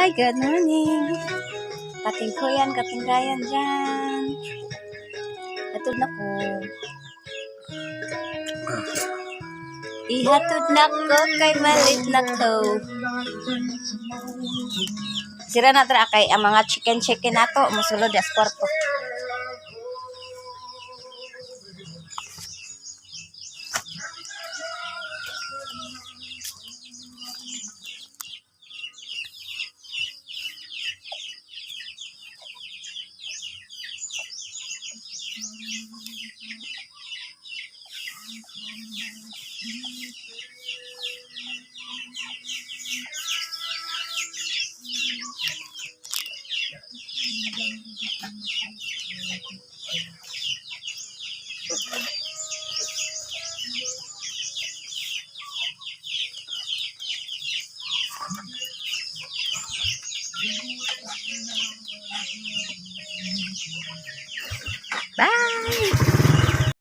Hi, good morning. Kating ko yan, kating kayan dyan. Hatod na ko. Ihatod na ko kay malit na ko. Sira na tara kay ang mga chicken nato. Musulod as kwarto. Bye!